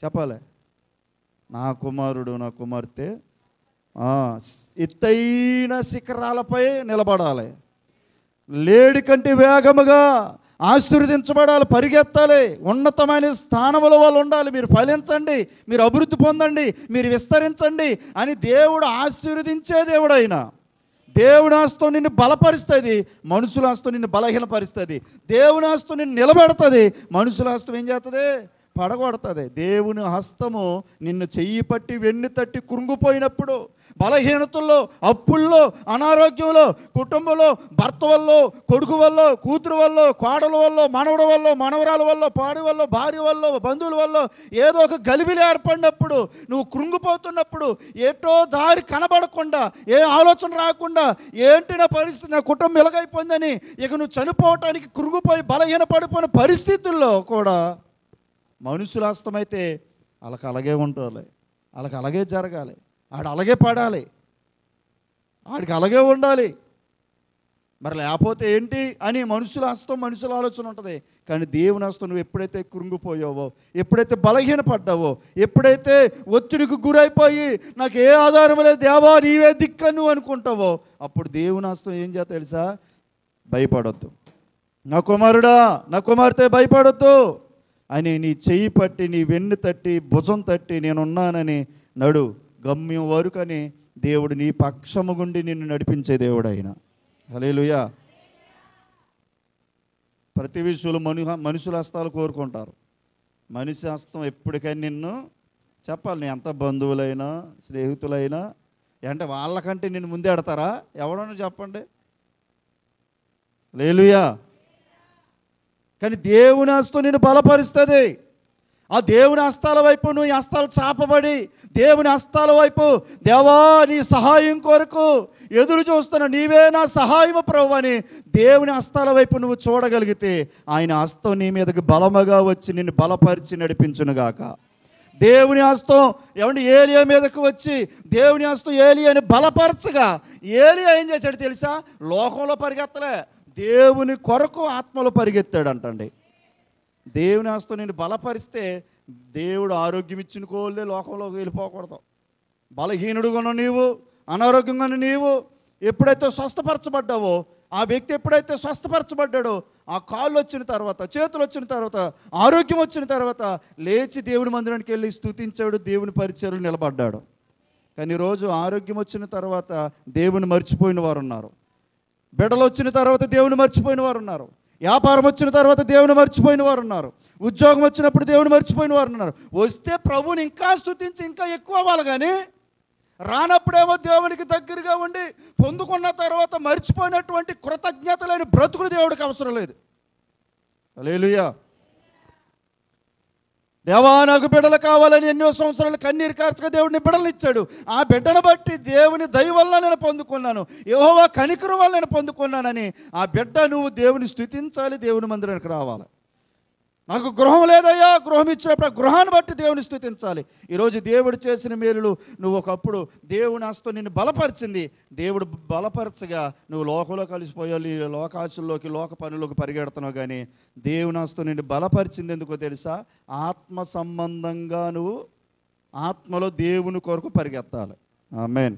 చెప్పాలి. నా కుమారుడు నా కుమార్తె ఎత్తైన శిఖరాలపై నిలబడాలి, లేడి కంటే వేగముగా ఆశీర్వదించబడాలి, పరిగెత్తాలి, ఉన్నతమైన స్థానంలో వాళ్ళు ఉండాలి. మీరు ఫలించండి, మీరు అభివృద్ధి పొందండి, మీరు విస్తరించండి అని దేవుడు ఆశీర్వదించే దేవుడు. అయినా దేవుని హస్తం నిన్ను బలపరుస్తుంది, మనుషుల హస్తం నిన్ను బలహీనపరుస్తుంది. దేవుని హస్తం నిన్ను నిలబెడుతుంది, మనుషుల హస్తం ఏం చేస్తుంది? పడగొడుతుంది. దేవుని హస్తము నిన్ను చెయ్యి పట్టి వెన్ను తట్టి కృంగిపోయినప్పుడు, బలహీనతల్లో, అప్పుల్లో, అనారోగ్యంలో, కుటుంబంలో, భర్త వల్ల, కొడుకు వల్ల, కూతురు వల్ల, కోడల వల్ల, మనవడు వల్ల, మనవరాల వల్ల, పాడి వల్ల, భార్య వల్ల, బంధువుల వల్ల ఏదో ఒక గలిబిలి ఏర్పడినప్పుడు, నువ్వు కృంగిపోతున్నప్పుడు, ఏటో దారి కనబడకుండా, ఏ ఆలోచన రాకుండా, ఏంటి నా పరిస్థితి, నా కుటుంబం ఎలాగైపోయిందని ఇక నువ్వు చనిపోవటానికి కృంగిపోయి బలహీన పడిపోయిన పరిస్థితుల్లో కూడా మనుషుల హస్తమైతే వాళ్ళకి అలాగే ఉంటుంది, వాళ్ళకి అలాగే జరగాలి, ఆడు అలాగే పడాలి, ఆడికి అలాగే ఉండాలి. మరి లేకపోతే ఏంటి అని మనుషుల హస్తం, మనుషుల ఆలోచన ఉంటుంది. కానీ దేవుని హస్తం నువ్వు ఎప్పుడైతే కృంగిపోయావో, ఎప్పుడైతే బలహీనపడ్డావో, ఎప్పుడైతే ఒత్తిడికి గురైపోయి నాకు ఏ ఆధారం లేదు దేవా నీవే దిక్కు నువ్వు అనుకుంటావో, అప్పుడు దేవుని హస్తం ఏం చేస్తా తెలుసా? భయపడొద్దు, నా కుమారుడా నా కుమార్తె భయపడొద్దు అని నీ చెయ్యి పట్టి, నీ వెన్ను తట్టి, భుజం తట్టి నేనున్నానని నడు గమ్యం వరకని దేవుడు నీ పక్షము గుండి నిన్ను నడిపించే దేవుడు ఆయన. హల్లెలూయా. ప్రతి విషయంలో మనుషుల హస్తాలు కోరుకుంటారు. మనిషి హస్తం ఎప్పటికైనా నిన్ను చెప్పాలి. నీ ఎంత బంధువులైనా స్నేహితులైనా అంటే వాళ్ళకంటే నిన్ను ముందే ఎడతారా? ఎవడన్నా చెప్పండి. హల్లెలూయా. కానీ దేవుని హస్తం నిన్ను బలపరుస్తుంది. ఆ దేవుని హస్తాల వైపు నువ్వు ఈ హస్తాలు చాపబడి దేవుని హస్తాల వైపు దేవా నీ సహాయం కొరకు ఎదురు చూస్తున్నా, నీవే నా సహాయము ప్రభువు అని దేవుని హస్తాల వైపు నువ్వు చూడగలిగితే ఆయన హస్తం నీ మీదకి బలముగా వచ్చి నిన్ను బలపరిచి నడిపించునుగాక. దేవుని హస్తం ఏమంటే ఏలియా మీదకు వచ్చి దేవుని హస్తం ఏలియాని బలపరచగా ఏలియా ఏం చేశాడు తెలుసా? లోకంలో పరిగెత్తలే, దేవుని కొరకు ఆత్మలో పరిగెత్తాడు అంటండి. దేవుని హస్తం నేను బలపరిస్తే దేవుడు ఆరోగ్యం ఇచ్చిన కోళ్ళే లోకంలోకి వెళ్ళిపోకూడదు. బలహీనుడుగా నీవు, అనారోగ్యంగా నీవు ఎప్పుడైతే స్వస్థపరచబడ్డావో, ఆ వ్యక్తి ఎప్పుడైతే స్వస్థపరచబడ్డాడో, ఆ కాళ్ళు వచ్చిన తర్వాత, చేతులు వచ్చిన తర్వాత, ఆరోగ్యం వచ్చిన తర్వాత లేచి దేవుని మందిరానికి వెళ్ళి స్తుతించాడు, దేవుని పరిచర్యలు నిలబడ్డాడు. కానీ ఈరోజు ఆరోగ్యం వచ్చిన తర్వాత దేవుని మర్చిపోయిన వారు ఉన్నారు, బిడ్డలు వచ్చిన తర్వాత దేవుని మర్చిపోయిన వారు ఉన్నారు, వ్యాపారం వచ్చిన తర్వాత దేవుని మర్చిపోయిన వారు ఉన్నారు, ఉద్యోగం వచ్చినప్పుడు దేవుని మర్చిపోయిన వారు ఉన్నారు. వస్తే ప్రభువుని ఇంకా స్తుతించి ఇంకా ఎక్కువ అవ్వాలి, కానీ రానప్పుడేమో దేవునికి దగ్గరగా ఉండి పొందుకున్న తర్వాత మర్చిపోయినటువంటి కృతజ్ఞత లేని బ్రతుకులు దేవుడికి అవసరం లేదు. హల్లెలూయా. దేవా నాకు బిడ్డలు కావాలని ఎన్నో సంవత్సరాలు కన్నీరు కార్చగా దేవుడిని బిడ్డలను ఇచ్చాడు. ఆ బిడ్డను బట్టి దేవుని దయ వల్ల నేను పొందుకున్నాను, యెహోవా కనికరం వల్ల నేను పొందుకున్నానని ఆ బిడ్డ నువ్వు దేవుని స్తుతించాలి, దేవుని మందిరానికి రావాలి. నాకు గృహం లేదయ్యా, గృహం ఇచ్చినప్పుడు ఆ గృహాన్ని బట్టి దేవుని స్తుతించాలి. ఈరోజు దేవుడు చేసిన మేలులు నువ్వు ఒకప్పుడు దేవుని హస్తం నిన్ను బలపరిచింది, దేవుడు బలపరచగా నువ్వు లోకంలో కలిసిపోయాలి, లోకాశల్లోకి లోక పనులకు పరిగెడుతున్నావు. కానీ దేవుని హస్తం నిన్ను బలపరిచింది ఎందుకో తెలుసా? ఆత్మ సంబంధంగా నువ్వు ఆత్మలో దేవుని కొరకు పరిగెత్తాలి. ఆమేన్.